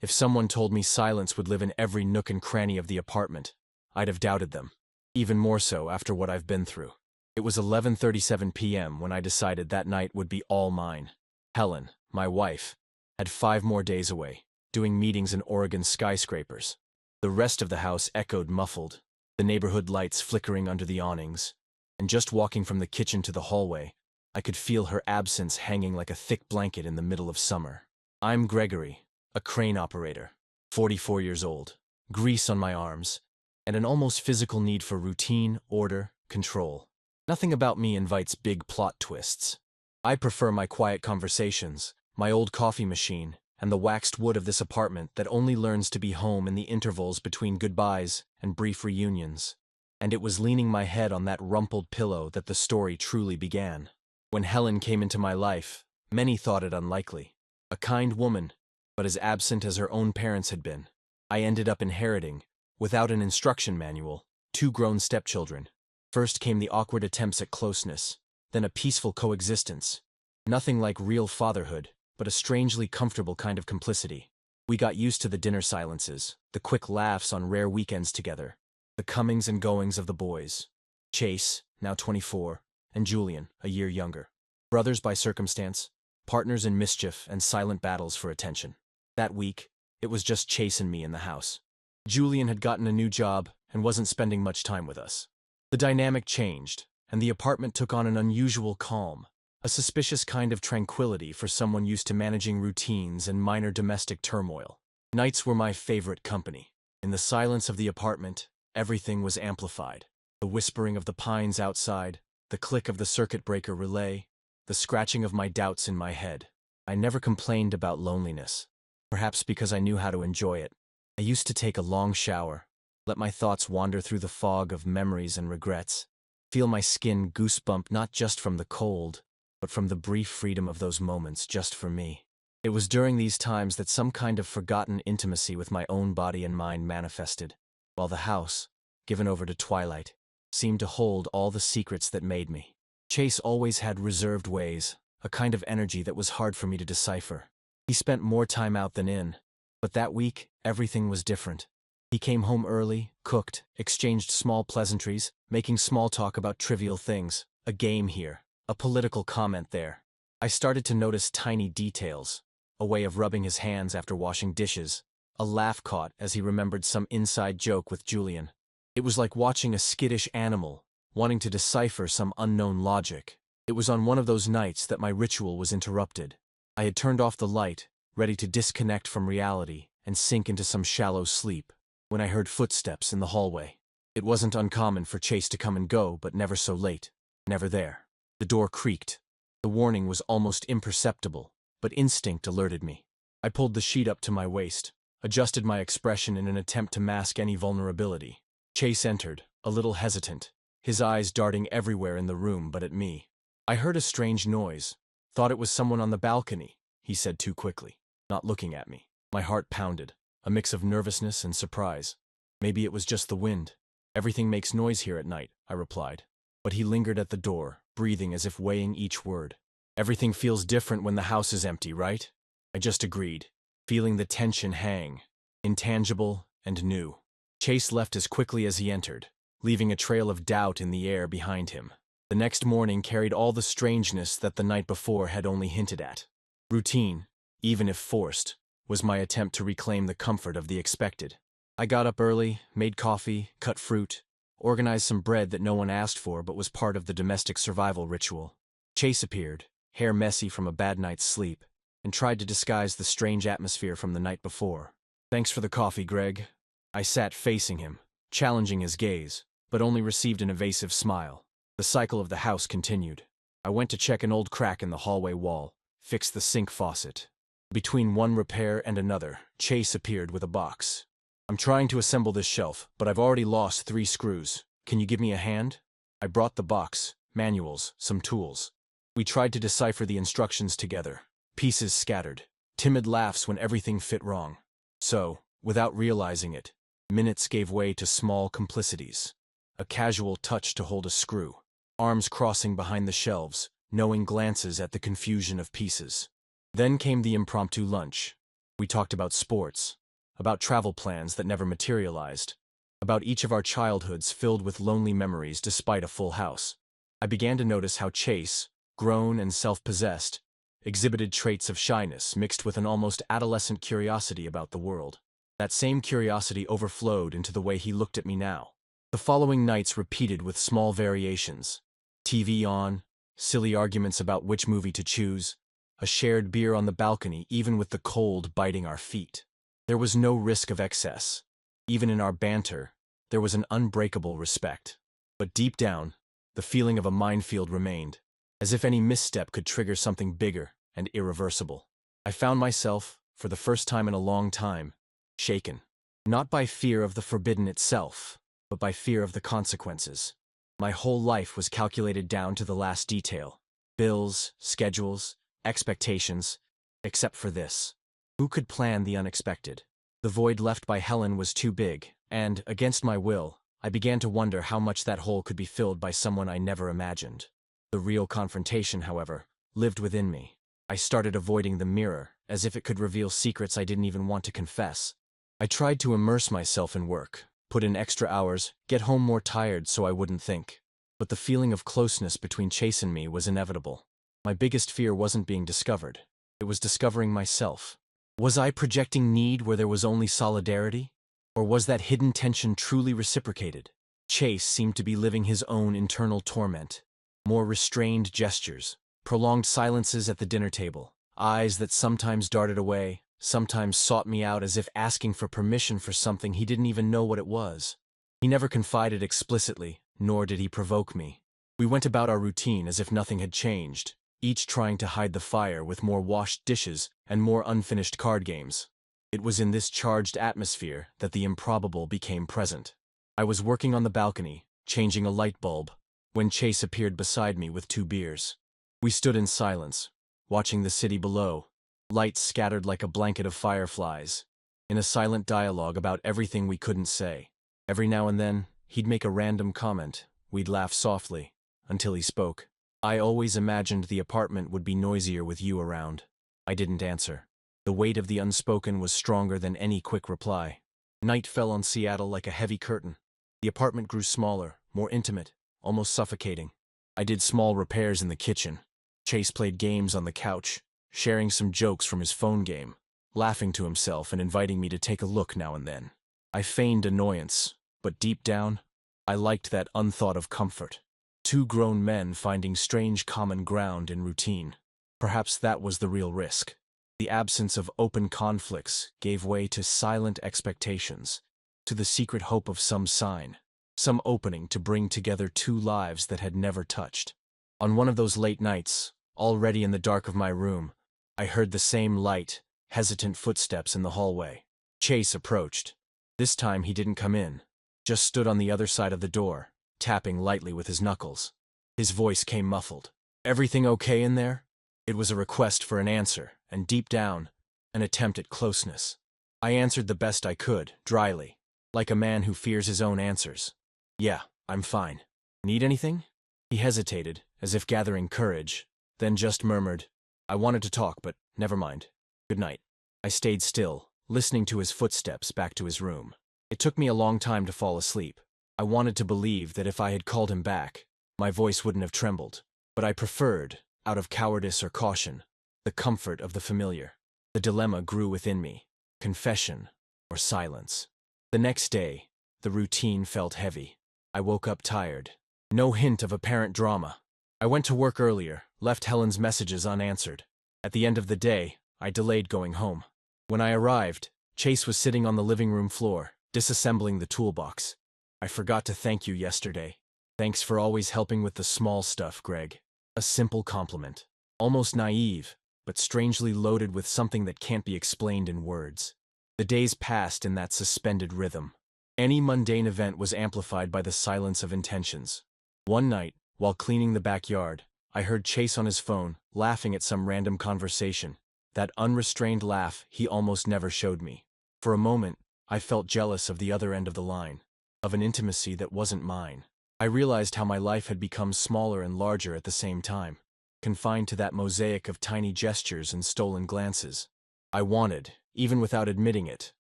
If someone told me silence would live in every nook and cranny of the apartment, I'd have doubted them. Even more so after what I've been through. It was 11:37 p.m. when I decided that night would be all mine. Helen, my wife, had 5 more days away, doing meetings in Oregon skyscrapers. The rest of the house echoed muffled, the neighborhood lights flickering under the awnings, and just walking from the kitchen to the hallway, I could feel her absence hanging like a thick blanket in the middle of summer. I'm Gregory, a crane operator, 44 years old, grease on my arms, and an almost physical need for routine, order, control. Nothing about me invites big plot twists. I prefer my quiet conversations, my old coffee machine, and the waxed wood of this apartment that only learns to be home in the intervals between goodbyes and brief reunions. And it was leaning my head on that rumpled pillow that the story truly began. When Helen came into my life, many thought it unlikely. A kind woman, but as absent as her own parents had been. I ended up inheriting, without an instruction manual, 2 grown stepchildren. First came the awkward attempts at closeness, then a peaceful coexistence. Nothing like real fatherhood, but a strangely comfortable kind of complicity. We got used to the dinner silences, the quick laughs on rare weekends together, the comings and goings of the boys. Chase, now 24, and Julian, a year younger. Brothers by circumstance, partners in mischief and silent battles for attention. That week, it was just Chase and me in the house. Julian had gotten a new job and wasn't spending much time with us. The dynamic changed, and the apartment took on an unusual calm, a suspicious kind of tranquility for someone used to managing routines and minor domestic turmoil. Nights were my favorite company. In the silence of the apartment, everything was amplified. The whispering of the pines outside, the click of the circuit breaker relay, the scratching of my doubts in my head. I never complained about loneliness, perhaps because I knew how to enjoy it. I used to take a long shower, let my thoughts wander through the fog of memories and regrets, feel my skin goosebump not just from the cold, but from the brief freedom of those moments just for me. It was during these times that some kind of forgotten intimacy with my own body and mind manifested, while the house, given over to twilight, seemed to hold all the secrets that made me. Chase always had reserved ways, a kind of energy that was hard for me to decipher. He spent more time out than in, but that week, everything was different. He came home early, cooked, exchanged small pleasantries, making small talk about trivial things, a game here, a political comment there. I started to notice tiny details, a way of rubbing his hands after washing dishes, a laugh caught as he remembered some inside joke with Julian. It was like watching a skittish animal, wanting to decipher some unknown logic. It was on one of those nights that my ritual was interrupted. I had turned off the light, ready to disconnect from reality and sink into some shallow sleep, when I heard footsteps in the hallway. It wasn't uncommon for Chase to come and go, but never so late, never there. The door creaked. The warning was almost imperceptible, but instinct alerted me. I pulled the sheet up to my waist, adjusted my expression in an attempt to mask any vulnerability. Chase entered, a little hesitant, his eyes darting everywhere in the room but at me. I heard a strange noise. Thought it was someone on the balcony, he said too quickly, not looking at me. My heart pounded, a mix of nervousness and surprise. Maybe it was just the wind. Everything makes noise here at night, I replied. But he lingered at the door, breathing as if weighing each word. Everything feels different when the house is empty, right? I just agreed, feeling the tension hang, intangible and new. Chase left as quickly as he entered, leaving a trail of doubt in the air behind him. The next morning carried all the strangeness that the night before had only hinted at. Routine, even if forced, was my attempt to reclaim the comfort of the expected. I got up early, made coffee, cut fruit, organized some bread that no one asked for but was part of the domestic survival ritual. Chase appeared, hair messy from a bad night's sleep, and tried to disguise the strange atmosphere from the night before. "Thanks for the coffee, Greg." I sat facing him, challenging his gaze, but only received an evasive smile. The cycle of the house continued. I went to check an old crack in the hallway wall, fixed the sink faucet. Between one repair and another, Chase appeared with a box. "I'm trying to assemble this shelf, but I've already lost 3 screws. Can you give me a hand?" I brought the box, manuals, some tools. We tried to decipher the instructions together. Pieces scattered. Timid laughs when everything fit wrong. So, without realizing it, minutes gave way to small complicities. A casual touch to hold a screw. Arms crossing behind the shelves, knowing glances at the confusion of pieces. Then came the impromptu lunch. We talked about sports, about travel plans that never materialized, about each of our childhoods filled with lonely memories despite a full house. I began to notice how Chase, grown and self-possessed, exhibited traits of shyness mixed with an almost adolescent curiosity about the world. That same curiosity overflowed into the way he looked at me now. The following nights repeated with small variations. TV on, silly arguments about which movie to choose, a shared beer on the balcony even with the cold biting our feet. There was no risk of excess. Even in our banter, there was an unbreakable respect. But deep down, the feeling of a minefield remained, as if any misstep could trigger something bigger and irreversible. I found myself, for the first time in a long time, shaken. Not by fear of the forbidden itself, but by fear of the consequences. My whole life was calculated down to the last detail. Bills, schedules, expectations, except for this. Who could plan the unexpected? The void left by Helen was too big, and, against my will, I began to wonder how much that hole could be filled by someone I never imagined. The real confrontation, however, lived within me. I started avoiding the mirror, as if it could reveal secrets I didn't even want to confess. I tried to immerse myself in work, put in extra hours, get home more tired so I wouldn't think. But the feeling of closeness between Chase and me was inevitable. My biggest fear wasn't being discovered. It was discovering myself. Was I projecting need where there was only solidarity? Or was that hidden tension truly reciprocated? Chase seemed to be living his own internal torment. More restrained gestures, prolonged silences at the dinner table, eyes that sometimes darted away, sometimes sought me out as if asking for permission for something he didn't even know what it was. He never confided explicitly, nor did he provoke me. We went about our routine as if nothing had changed, each trying to hide the fire with more washed dishes and more unfinished card games. It was in this charged atmosphere that the improbable became present. I was working on the balcony, changing a light bulb, when Chase appeared beside me with 2 beers. We stood in silence, watching the city below, lights scattered like a blanket of fireflies, in a silent dialogue about everything we couldn't say. Every now and then, he'd make a random comment, we'd laugh softly, until he spoke. I always imagined the apartment would be noisier with you around. I didn't answer. The weight of the unspoken was stronger than any quick reply. Night fell on Seattle like a heavy curtain. The apartment grew smaller, more intimate, almost suffocating. I did small repairs in the kitchen. Chase played games on the couch, sharing some jokes from his phone game, laughing to himself and inviting me to take a look now and then. I feigned annoyance, but deep down, I liked that unthought of comfort. 2 grown men finding strange common ground in routine. Perhaps that was the real risk. The absence of open conflicts gave way to silent expectations, to the secret hope of some sign, some opening to bring together 2 lives that had never touched. On one of those late nights, already in the dark of my room, I heard the same light, hesitant footsteps in the hallway. Chase approached. This time he didn't come in, just stood on the other side of the door, tapping lightly with his knuckles. His voice came muffled. "Everything okay in there?" It was a request for an answer, and deep down, an attempt at closeness. I answered the best I could, dryly, like a man who fears his own answers. "Yeah, I'm fine. Need anything?" He hesitated, as if gathering courage, then just murmured, "I wanted to talk, but never mind. Good night." I stayed still, listening to his footsteps back to his room. It took me a long time to fall asleep. I wanted to believe that if I had called him back, my voice wouldn't have trembled, but I preferred, out of cowardice or caution, the comfort of the familiar. The dilemma grew within me, confession or silence. The next day, the routine felt heavy. I woke up tired. No hint of apparent drama. I went to work earlier, left Helen's messages unanswered. At the end of the day, I delayed going home. When I arrived, Chase was sitting on the living room floor, disassembling the toolbox. "I forgot to thank you yesterday. Thanks for always helping with the small stuff, Greg." A simple compliment. Almost naive, but strangely loaded with something that can't be explained in words. The days passed in that suspended rhythm. Any mundane event was amplified by the silence of intentions. One night, while cleaning the backyard, I heard Chase on his phone, laughing at some random conversation. That unrestrained laugh he almost never showed me. For a moment, I felt jealous of the other end of the line, of an intimacy that wasn't mine. I realized how my life had become smaller and larger at the same time, confined to that mosaic of tiny gestures and stolen glances. I wanted, even without admitting it,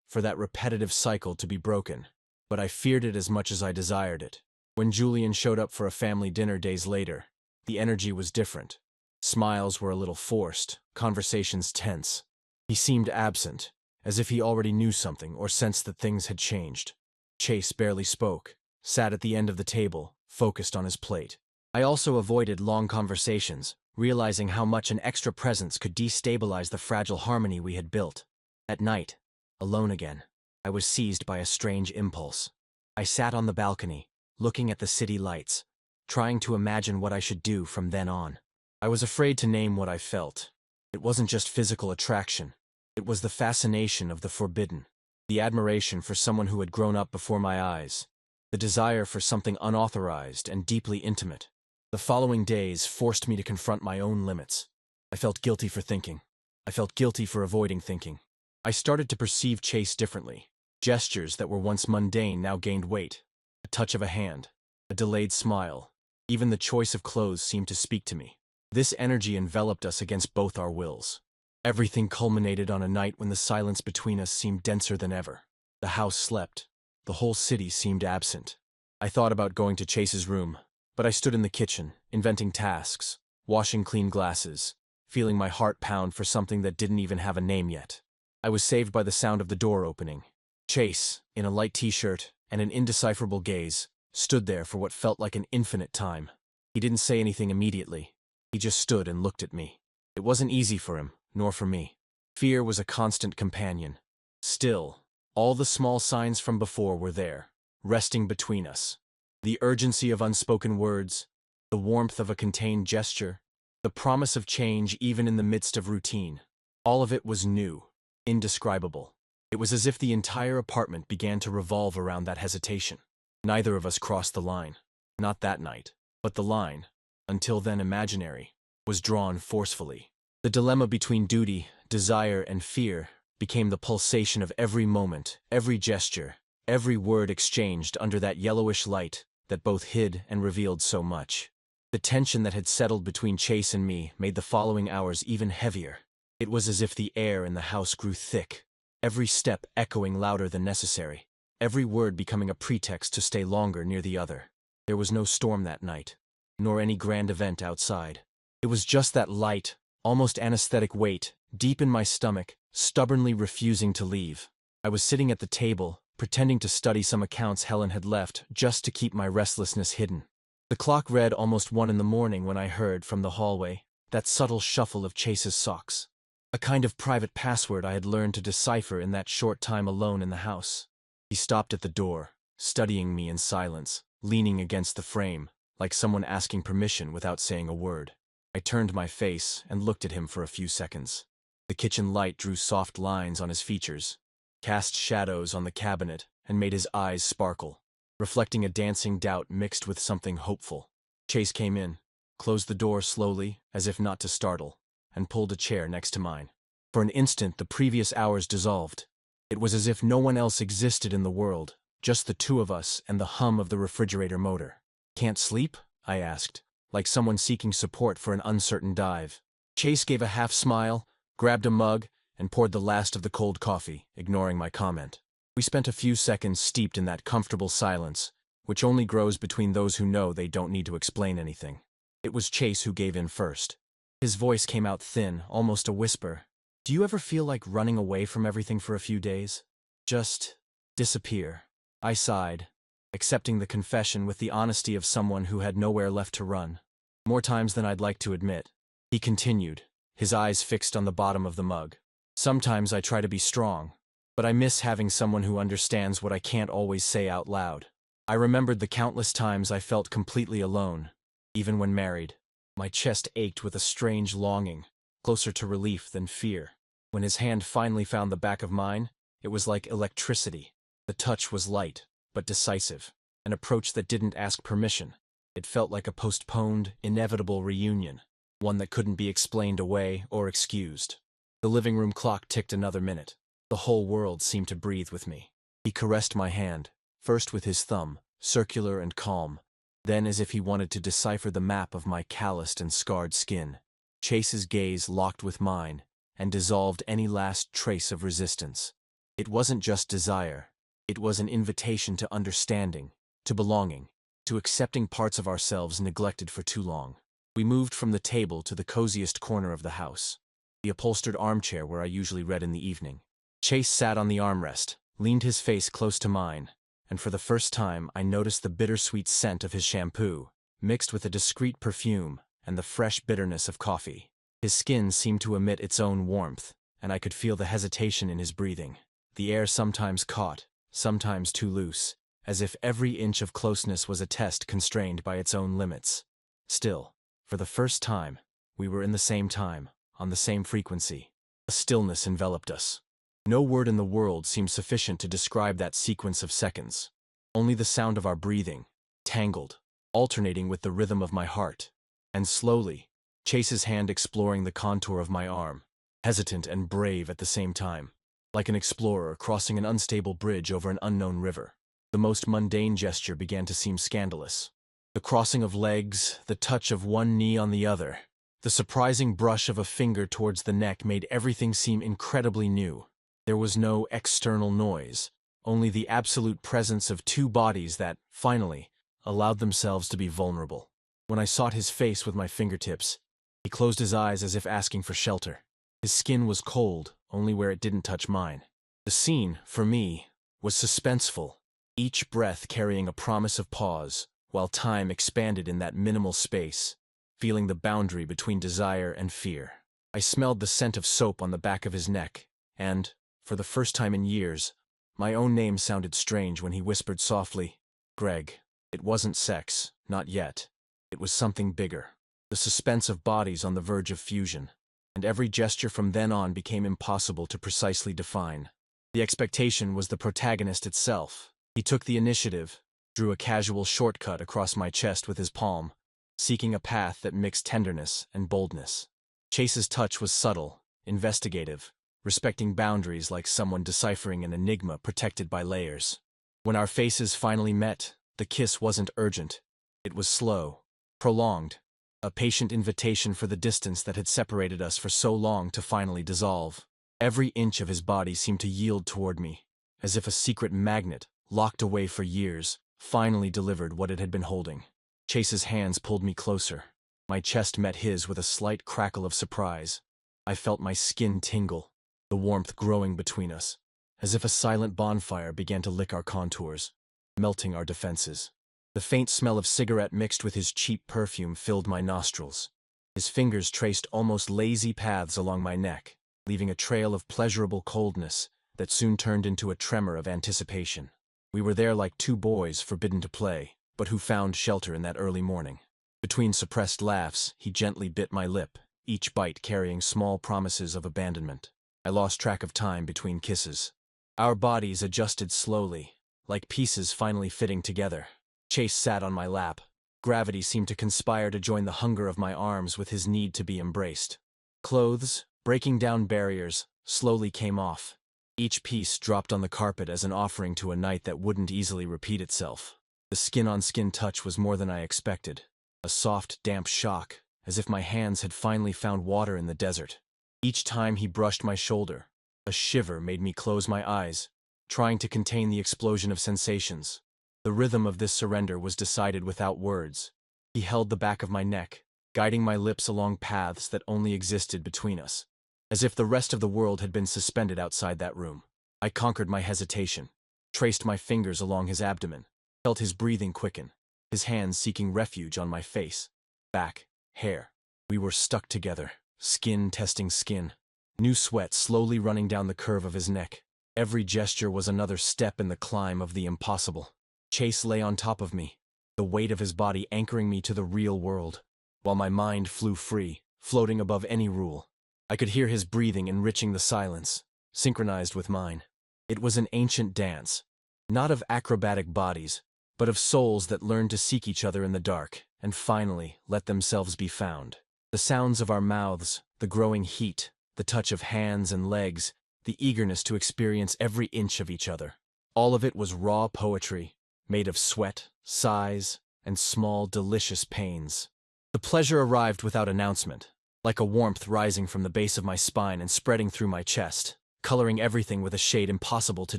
for that repetitive cycle to be broken. But I feared it as much as I desired it. When Julian showed up for a family dinner days later, the energy was different. Smiles were a little forced, conversations tense. He seemed absent, as if he already knew something or sensed that things had changed. Chase barely spoke, sat at the end of the table, focused on his plate. I also avoided long conversations, realizing how much an extra presence could destabilize the fragile harmony we had built. At night, alone again, I was seized by a strange impulse. I sat on the balcony, looking at the city lights, trying to imagine what I should do from then on. I was afraid to name what I felt. It wasn't just physical attraction. It was the fascination of the forbidden, the admiration for someone who had grown up before my eyes, the desire for something unauthorized and deeply intimate. The following days forced me to confront my own limits. I felt guilty for thinking. I felt guilty for avoiding thinking. I started to perceive Chase differently. Gestures that were once mundane now gained weight. A touch of a hand, a delayed smile, even the choice of clothes seemed to speak to me. This energy enveloped us against both our wills. Everything culminated on a night when the silence between us seemed denser than ever. The house slept. The whole city seemed absent. I thought about going to Chase's room, but I stood in the kitchen, inventing tasks, washing clean glasses, feeling my heart pound for something that didn't even have a name yet. I was saved by the sound of the door opening. Chase, in a light t-shirt and an indecipherable gaze, stood there for what felt like an infinite time. He didn't say anything immediately. He just stood and looked at me. It wasn't easy for him, nor for me. Fear was a constant companion. Still, all the small signs from before were there, resting between us. The urgency of unspoken words, the warmth of a contained gesture, the promise of change even in the midst of routine. All of it was new, indescribable. It was as if the entire apartment began to revolve around that hesitation. Neither of us crossed the line. Not that night. But the line, until then imaginary, was drawn forcefully. The dilemma between duty, desire, and fear became the pulsation of every moment, every gesture, every word exchanged under that yellowish light that both hid and revealed so much. The tension that had settled between Chase and me made the following hours even heavier. It was as if the air in the house grew thick, every step echoing louder than necessary, every word becoming a pretext to stay longer near the other. There was no storm that night, nor any grand event outside. It was just that light, almost anesthetic weight, deep in my stomach, stubbornly refusing to leave. I was sitting at the table, pretending to study some accounts Helen had left just to keep my restlessness hidden. The clock read almost 1 in the morning when I heard, from the hallway, that subtle shuffle of Chase's socks. A kind of private password I had learned to decipher in that short time alone in the house. He stopped at the door, studying me in silence, leaning against the frame, like someone asking permission without saying a word. I turned my face and looked at him for a few seconds. The kitchen light drew soft lines on his features, cast shadows on the cabinet, and made his eyes sparkle, reflecting a dancing doubt mixed with something hopeful. Chase came in, closed the door slowly, as if not to startle, and pulled a chair next to mine. For an instant, the previous hours dissolved. It was as if no one else existed in the world, just the two of us and the hum of the refrigerator motor. "Can't sleep?" I asked, like someone seeking support for an uncertain dive. Chase gave a half smile, grabbed a mug, and poured the last of the cold coffee, ignoring my comment. We spent a few seconds steeped in that comfortable silence, which only grows between those who know they don't need to explain anything. It was Chase who gave in first. His voice came out thin, almost a whisper. "Do you ever feel like running away from everything for a few days? Just disappear?" I sighed, accepting the confession with the honesty of someone who had nowhere left to run. "More times than I'd like to admit," he continued, his eyes fixed on the bottom of the mug. "Sometimes I try to be strong, but I miss having someone who understands what I can't always say out loud." I remembered the countless times I felt completely alone, even when married. My chest ached with a strange longing, closer to relief than fear. When his hand finally found the back of mine, it was like electricity. The touch was light, but decisive, an approach that didn't ask permission. It felt like a postponed, inevitable reunion, one that couldn't be explained away or excused. The living room clock ticked another minute. The whole world seemed to breathe with me. He caressed my hand, first with his thumb, circular and calm, then as if he wanted to decipher the map of my calloused and scarred skin. Chase's gaze locked with mine, and dissolved any last trace of resistance. It wasn't just desire. It was an invitation to understanding, to belonging, to accepting parts of ourselves neglected for too long. We moved from the table to the coziest corner of the house, the upholstered armchair where I usually read in the evening. Chase sat on the armrest, leaned his face close to mine, and for the first time I noticed the bittersweet scent of his shampoo, mixed with a discreet perfume and the fresh bitterness of coffee. His skin seemed to emit its own warmth, and I could feel the hesitation in his breathing. The air sometimes caught, sometimes too loose, as if every inch of closeness was a test constrained by its own limits. Still, for the first time, we were in the same time, on the same frequency. A stillness enveloped us. No word in the world seemed sufficient to describe that sequence of seconds. Only the sound of our breathing, tangled, alternating with the rhythm of my heart. And slowly, Chase's hand exploring the contour of my arm, hesitant and brave at the same time, like an explorer crossing an unstable bridge over an unknown river. The most mundane gesture began to seem scandalous. The crossing of legs, the touch of one knee on the other, the surprising brush of a finger towards the neck made everything seem incredibly new. There was no external noise, only the absolute presence of two bodies that, finally, allowed themselves to be vulnerable. When I sought his face with my fingertips, he closed his eyes as if asking for shelter. His skin was cold, only where it didn't touch mine. The scene, for me, was suspenseful, each breath carrying a promise of pause, while time expanded in that minimal space, feeling the boundary between desire and fear. I smelled the scent of soap on the back of his neck, and, for the first time in years, my own name sounded strange when he whispered softly, "Greg." It wasn't sex, not yet. It was something bigger. The suspense of bodies on the verge of fusion. And every gesture from then on became impossible to precisely define. The expectation was the protagonist itself. He took the initiative, drew a casual shortcut across my chest with his palm, seeking a path that mixed tenderness and boldness. Chase's touch was subtle, investigative, respecting boundaries like someone deciphering an enigma protected by layers. When our faces finally met, the kiss wasn't urgent. It was slow, prolonged, a patient invitation for the distance that had separated us for so long to finally dissolve. Every inch of his body seemed to yield toward me, as if a secret magnet, locked away for years, finally delivered what it had been holding. Chase's hands pulled me closer. My chest met his with a slight crackle of surprise. I felt my skin tingle, the warmth growing between us, as if a silent bonfire began to lick our contours, melting our defenses. The faint smell of cigarette mixed with his cheap perfume filled my nostrils. His fingers traced almost lazy paths along my neck, leaving a trail of pleasurable coldness that soon turned into a tremor of anticipation. We were there like two boys forbidden to play, but who found shelter in that early morning. Between suppressed laughs, he gently bit my lip, each bite carrying small promises of abandonment. I lost track of time between kisses. Our bodies adjusted slowly, like pieces finally fitting together. Chase sat on my lap. Gravity seemed to conspire to join the hunger of my arms with his need to be embraced. Clothes, breaking down barriers, slowly came off. Each piece dropped on the carpet as an offering to a night that wouldn't easily repeat itself. The skin-on-skin touch was more than I expected. A soft, damp shock, as if my hands had finally found water in the desert. Each time he brushed my shoulder, a shiver made me close my eyes, trying to contain the explosion of sensations. The rhythm of this surrender was decided without words. He held the back of my neck, guiding my lips along paths that only existed between us, as if the rest of the world had been suspended outside that room. I conquered my hesitation, traced my fingers along his abdomen, felt his breathing quicken, his hands seeking refuge on my face, back, hair. We were stuck together, skin testing skin, new sweat slowly running down the curve of his neck. Every gesture was another step in the climb of the impossible. Chase lay on top of me, the weight of his body anchoring me to the real world, while my mind flew free, floating above any rule. I could hear his breathing enriching the silence, synchronized with mine. It was an ancient dance, not of acrobatic bodies, but of souls that learned to seek each other in the dark, and finally let themselves be found. The sounds of our mouths, the growing heat, the touch of hands and legs, the eagerness to experience every inch of each other. All of it was raw poetry, made of sweat, sighs, and small, delicious pains. The pleasure arrived without announcement, like a warmth rising from the base of my spine and spreading through my chest, coloring everything with a shade impossible to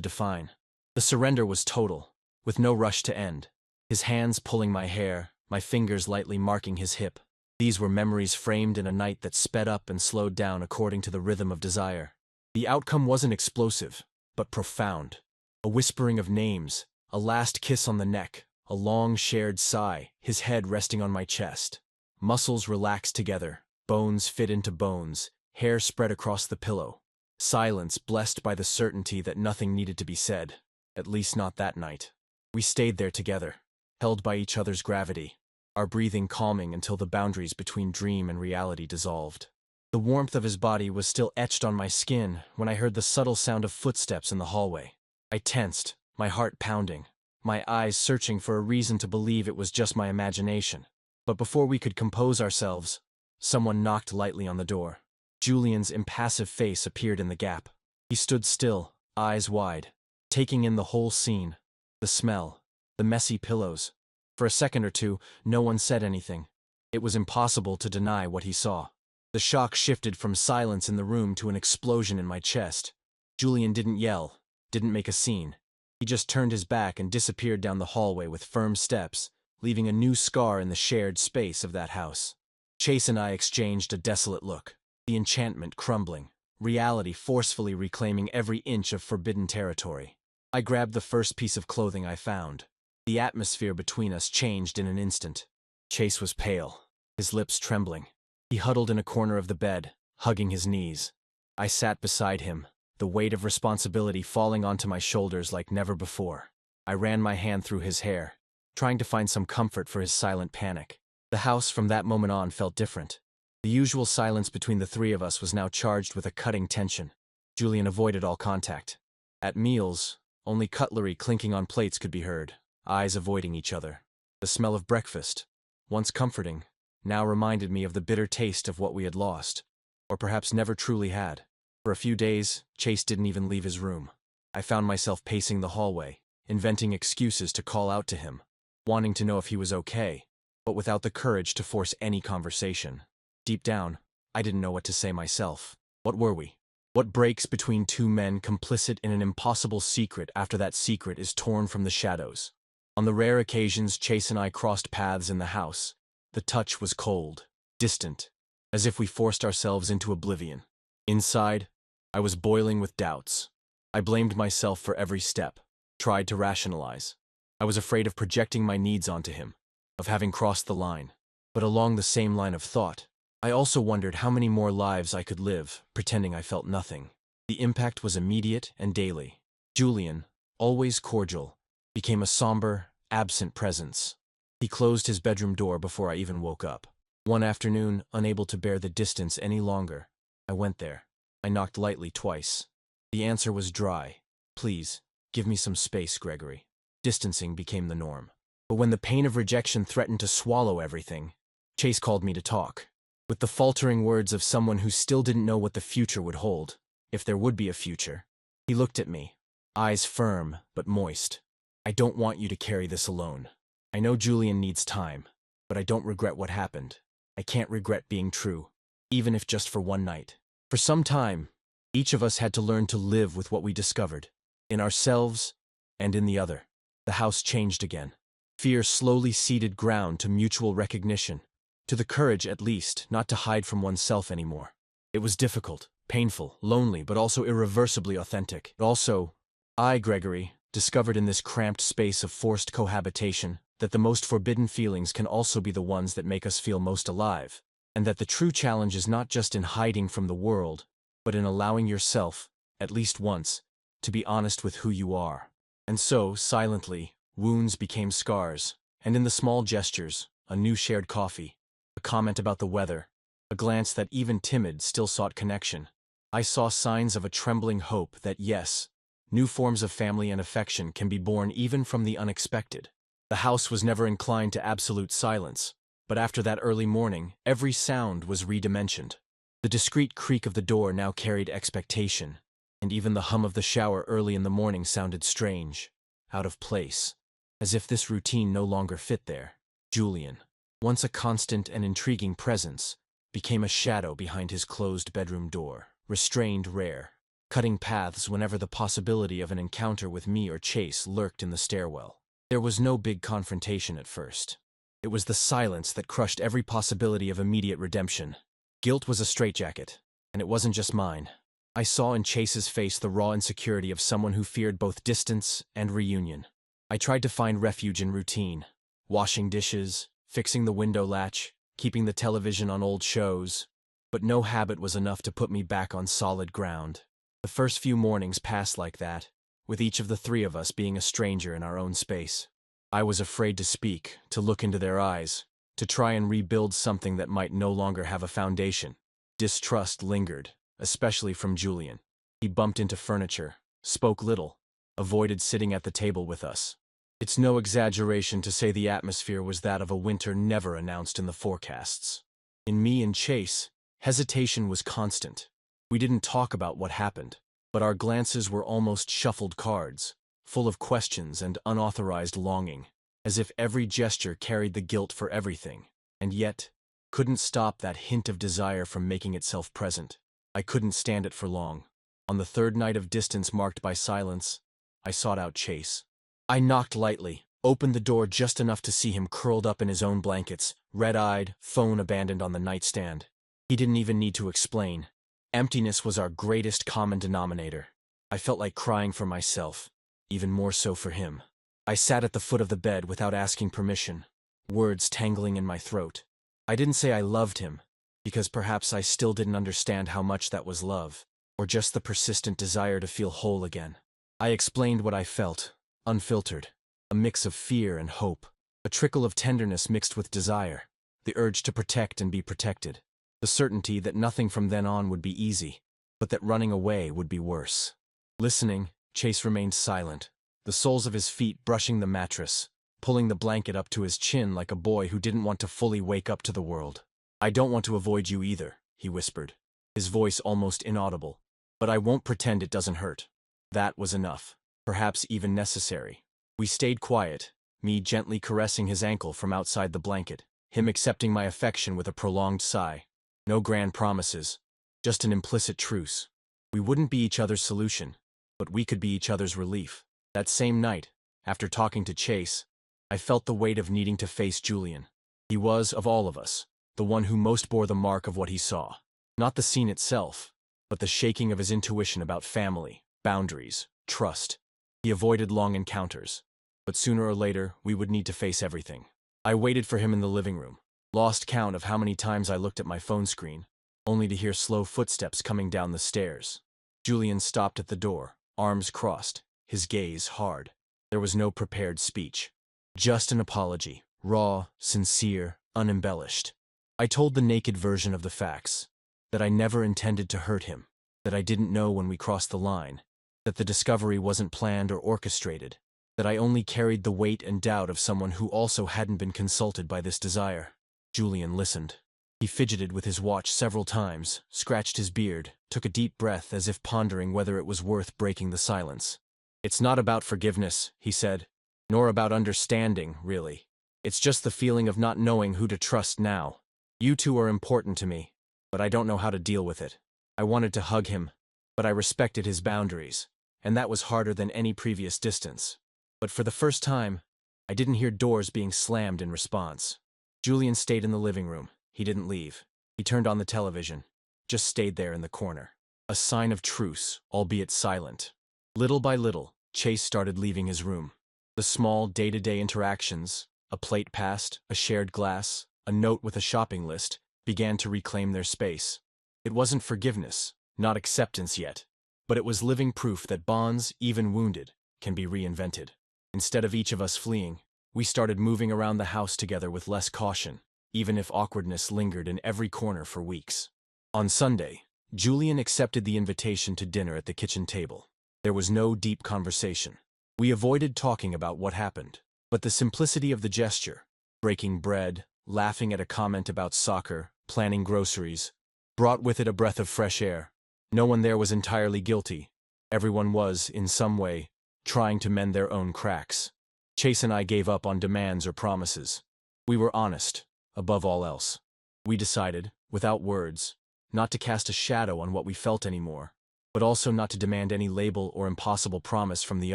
define. The surrender was total, with no rush to end. His hands pulling my hair, my fingers lightly marking his hip. These were memories framed in a night that sped up and slowed down according to the rhythm of desire. The outcome wasn't explosive, but profound. A whispering of names, a last kiss on the neck, a long shared sigh, his head resting on my chest. Muscles relaxed together, bones fit into bones, hair spread across the pillow. Silence blessed by the certainty that nothing needed to be said, at least not that night. We stayed there together, held by each other's gravity, our breathing calming until the boundaries between dream and reality dissolved. The warmth of his body was still etched on my skin when I heard the subtle sound of footsteps in the hallway. I tensed, my heart pounding, my eyes searching for a reason to believe it was just my imagination. But before we could compose ourselves, someone knocked lightly on the door. Julian's impassive face appeared in the gap. He stood still, eyes wide, taking in the whole scene. The smell, the messy pillows. For a second or two, no one said anything. It was impossible to deny what he saw. The shock shifted from silence in the room to an explosion in my chest. Julian didn't yell, didn't make a scene. He just turned his back and disappeared down the hallway with firm steps, leaving a new scar in the shared space of that house. Chase and I exchanged a desolate look, the enchantment crumbling, reality forcefully reclaiming every inch of forbidden territory. I grabbed the first piece of clothing I found. The atmosphere between us changed in an instant. Chase was pale, his lips trembling. He huddled in a corner of the bed, hugging his knees. I sat beside him, the weight of responsibility falling onto my shoulders like never before. I ran my hand through his hair, trying to find some comfort for his silent panic. The house from that moment on felt different. The usual silence between the three of us was now charged with a cutting tension. Julian avoided all contact. At meals, only cutlery clinking on plates could be heard, eyes avoiding each other. The smell of breakfast, once comforting, now reminded me of the bitter taste of what we had lost, or perhaps never truly had. For a few days, Chase didn't even leave his room. I found myself pacing the hallway, inventing excuses to call out to him, wanting to know if he was okay, but without the courage to force any conversation. Deep down, I didn't know what to say myself. What were we? What breaks between two men complicit in an impossible secret after that secret is torn from the shadows? On the rare occasions Chase and I crossed paths in the house, the touch was cold, distant, as if we forced ourselves into oblivion. Inside, I was boiling with doubts. I blamed myself for every step, tried to rationalize. I was afraid of projecting my needs onto him, of having crossed the line. But along the same line of thought, I also wondered how many more lives I could live, pretending I felt nothing. The impact was immediate and daily. Julian, always cordial, became a somber, absent presence. He closed his bedroom door before I even woke up. One afternoon, unable to bear the distance any longer, I went there. I knocked lightly twice. The answer was dry. Please, give me some space, Gregory. Distancing became the norm. But when the pain of rejection threatened to swallow everything, Chase called me to talk. With the faltering words of someone who still didn't know what the future would hold, if there would be a future. He looked at me, eyes firm but moist. I don't want you to carry this alone. I know Julian needs time, but I don't regret what happened. I can't regret being true, even if just for one night. For some time, each of us had to learn to live with what we discovered, in ourselves and in the other. The house changed again. Fear slowly ceded ground to mutual recognition, to the courage, at least, not to hide from oneself anymore. It was difficult, painful, lonely, but also irreversibly authentic. Also, I, Gregory, discovered in this cramped space of forced cohabitation that the most forbidden feelings can also be the ones that make us feel most alive, and that the true challenge is not just in hiding from the world, but in allowing yourself, at least once, to be honest with who you are. And so, silently, wounds became scars, and in the small gestures, a new shared coffee, a comment about the weather, a glance that even timid still sought connection, I saw signs of a trembling hope that yes, new forms of family and affection can be born even from the unexpected. The house was never inclined to absolute silence, but after that early morning, every sound was redimensioned. The discreet creak of the door now carried expectation, and even the hum of the shower early in the morning sounded strange, out of place, as if this routine no longer fit there. Julian, once a constant and intriguing presence, became a shadow behind his closed bedroom door, restrained rare, cutting paths whenever the possibility of an encounter with me or Chase lurked in the stairwell. There was no big confrontation at first. It was the silence that crushed every possibility of immediate redemption. Guilt was a straitjacket, and it wasn't just mine. I saw in Chase's face the raw insecurity of someone who feared both distance and reunion. I tried to find refuge in routine, washing dishes, fixing the window latch, keeping the television on old shows, but no habit was enough to put me back on solid ground. The first few mornings passed like that, with each of the three of us being a stranger in our own space. I was afraid to speak, to look into their eyes, to try and rebuild something that might no longer have a foundation. Distrust lingered, especially from Julian. He bumped into furniture, spoke little, avoided sitting at the table with us. It's no exaggeration to say the atmosphere was that of a winter never announced in the forecasts. In me and Chase, hesitation was constant. We didn't talk about what happened, but our glances were almost shuffled cards, full of questions and unauthorized longing, as if every gesture carried the guilt for everything, and yet couldn't stop that hint of desire from making itself present. I couldn't stand it for long. On the third night of distance marked by silence, I sought out Chase. I knocked lightly, opened the door just enough to see him curled up in his own blankets, red-eyed, phone abandoned on the nightstand. He didn't even need to explain. Emptiness was our greatest common denominator. I felt like crying for myself, even more so for him. I sat at the foot of the bed without asking permission, words tangling in my throat. I didn't say I loved him, because perhaps I still didn't understand how much that was love, or just the persistent desire to feel whole again. I explained what I felt, unfiltered, a mix of fear and hope, a trickle of tenderness mixed with desire, the urge to protect and be protected, the certainty that nothing from then on would be easy, but that running away would be worse. Listening, Chase remained silent, the soles of his feet brushing the mattress, pulling the blanket up to his chin like a boy who didn't want to fully wake up to the world. "I don't want to avoid you either," he whispered, his voice almost inaudible. "But I won't pretend it doesn't hurt." That was enough, perhaps even necessary. We stayed quiet, me gently caressing his ankle from outside the blanket, him accepting my affection with a prolonged sigh. No grand promises, just an implicit truce. We wouldn't be each other's solution, but we could be each other's relief. That same night, after talking to Chase, I felt the weight of needing to face Julian. He was, of all of us, the one who most bore the mark of what he saw. Not the scene itself, but the shaking of his intuition about family, boundaries, trust. He avoided long encounters, but sooner or later we would need to face everything. I waited for him in the living room, lost count of how many times I looked at my phone screen, only to hear slow footsteps coming down the stairs. Julian stopped at the door, arms crossed, his gaze hard. There was no prepared speech. Just an apology, raw, sincere, unembellished. I told the naked version of the facts, that I never intended to hurt him, that I didn't know when we crossed the line, that the discovery wasn't planned or orchestrated, that I only carried the weight and doubt of someone who also hadn't been consulted by this desire. Julian listened. He fidgeted with his watch several times, scratched his beard, took a deep breath as if pondering whether it was worth breaking the silence. "It's not about forgiveness," he said, "nor about understanding, really. It's just the feeling of not knowing who to trust now. You two are important to me, but I don't know how to deal with it." I wanted to hug him, but I respected his boundaries, and that was harder than any previous distance. But for the first time, I didn't hear doors being slammed in response. Julian stayed in the living room. He didn't leave. He turned on the television, just stayed there in the corner. A sign of truce, albeit silent. Little by little, Chase started leaving his room. The small day-to-day interactions, a plate passed, a shared glass, a note with a shopping list, began to reclaim their space. It wasn't forgiveness, not acceptance yet, but it was living proof that bonds, even wounded, can be reinvented. Instead of each of us fleeing, we started moving around the house together with less caution, even if awkwardness lingered in every corner for weeks. On Sunday, Julian accepted the invitation to dinner at the kitchen table. There was no deep conversation. We avoided talking about what happened, but the simplicity of the gesture, breaking bread, laughing at a comment about soccer, planning groceries, brought with it a breath of fresh air. No one there was entirely guilty. Everyone was, in some way, trying to mend their own cracks. Chase and I gave up on demands or promises. We were honest, above all else. We decided, without words, not to cast a shadow on what we felt anymore, but also not to demand any label or impossible promise from the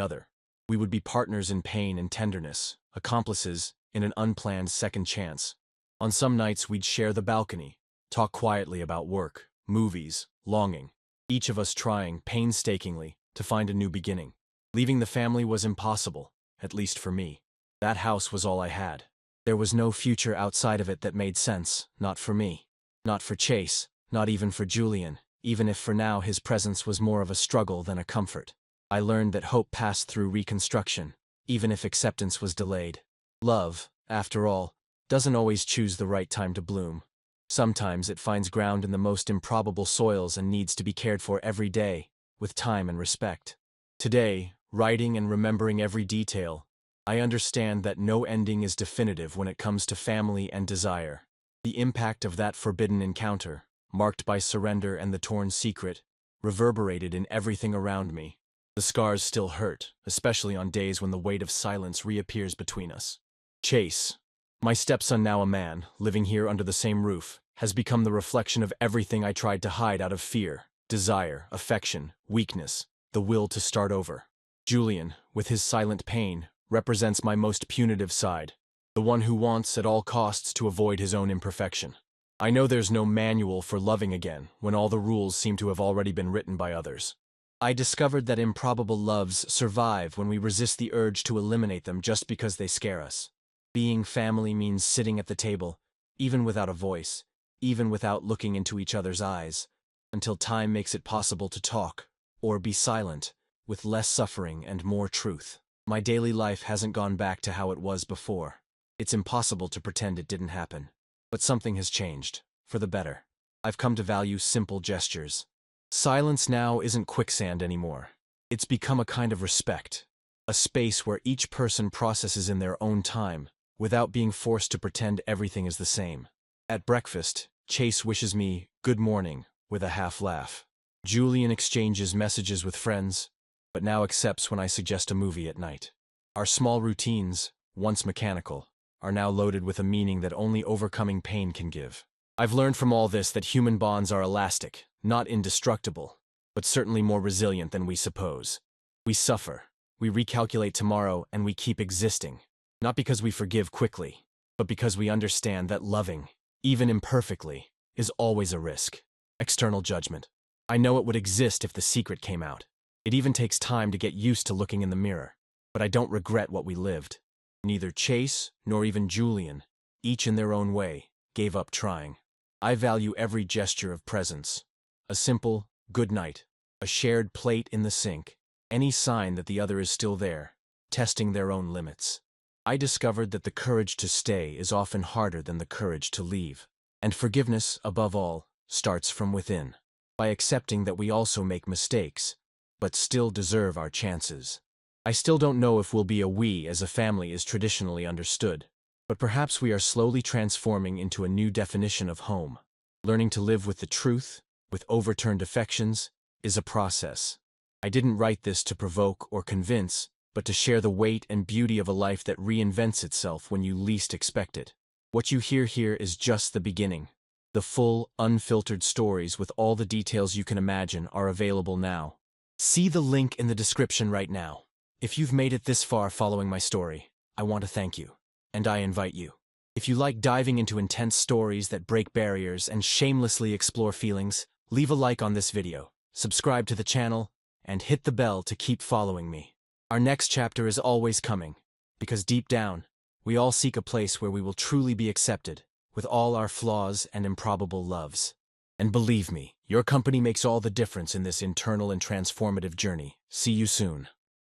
other. We would be partners in pain and tenderness, accomplices in an unplanned second chance. On some nights we'd share the balcony, talk quietly about work, movies, longing, each of us trying, painstakingly, to find a new beginning. Leaving the family was impossible, at least for me. That house was all I had. There was no future outside of it that made sense, not for me. Not for Chase, not even for Julian, even if for now his presence was more of a struggle than a comfort. I learned that hope passed through reconstruction, even if acceptance was delayed. Love, after all, doesn't always choose the right time to bloom. Sometimes it finds ground in the most improbable soils and needs to be cared for every day, with time and respect. Today, writing and remembering every detail, I understand that no ending is definitive when it comes to family and desire. The impact of that forbidden encounter, marked by surrender and the torn secret, reverberated in everything around me. The scars still hurt, especially on days when the weight of silence reappears between us. Chase, my stepson, now a man, living here under the same roof, has become the reflection of everything I tried to hide out of fear, desire, affection, weakness, the will to start over. Julian, with his silent pain, represents my most punitive side, the one who wants at all costs to avoid his own imperfection. I know there's no manual for loving again when all the rules seem to have already been written by others. I discovered that improbable loves survive when we resist the urge to eliminate them just because they scare us. Being family means sitting at the table, even without a voice, even without looking into each other's eyes, until time makes it possible to talk, or be silent, with less suffering and more truth. My daily life hasn't gone back to how it was before. It's impossible to pretend it didn't happen. But something has changed, for the better. I've come to value simple gestures. Silence now isn't quicksand anymore. It's become a kind of respect, a space where each person processes in their own time, without being forced to pretend everything is the same. At breakfast, Chase wishes me good morning with a half laugh. Julian exchanges messages with friends, but now accepts when I suggest a movie at night. Our small routines, once mechanical, are now loaded with a meaning that only overcoming pain can give. I've learned from all this that human bonds are elastic, not indestructible, but certainly more resilient than we suppose. We suffer, we recalculate tomorrow, and we keep existing. Not because we forgive quickly, but because we understand that loving, even imperfectly, is always a risk. External judgment. I know it would exist if the secret came out. It even takes time to get used to looking in the mirror. But I don't regret what we lived. Neither Chase, nor even Julian, each in their own way, gave up trying. I value every gesture of presence. A simple, good night, a shared plate in the sink, any sign that the other is still there, testing their own limits. I discovered that the courage to stay is often harder than the courage to leave. And forgiveness, above all, starts from within, by accepting that we also make mistakes, but still deserve our chances. I still don't know if we'll be a we as a family is traditionally understood, but perhaps we are slowly transforming into a new definition of home. Learning to live with the truth, with overturned affections, is a process. I didn't write this to provoke or convince, but to share the weight and beauty of a life that reinvents itself when you least expect it. What you hear here is just the beginning. The full, unfiltered stories with all the details you can imagine are available now. See the link in the description right now. If you've made it this far following my story, I want to thank you, and I invite you. If you like diving into intense stories that break barriers and shamelessly explore feelings, leave a like on this video, subscribe to the channel, and hit the bell to keep following me. Our next chapter is always coming, because deep down, we all seek a place where we will truly be accepted, with all our flaws and improbable loves. And believe me, your company makes all the difference in this internal and transformative journey. See you soon.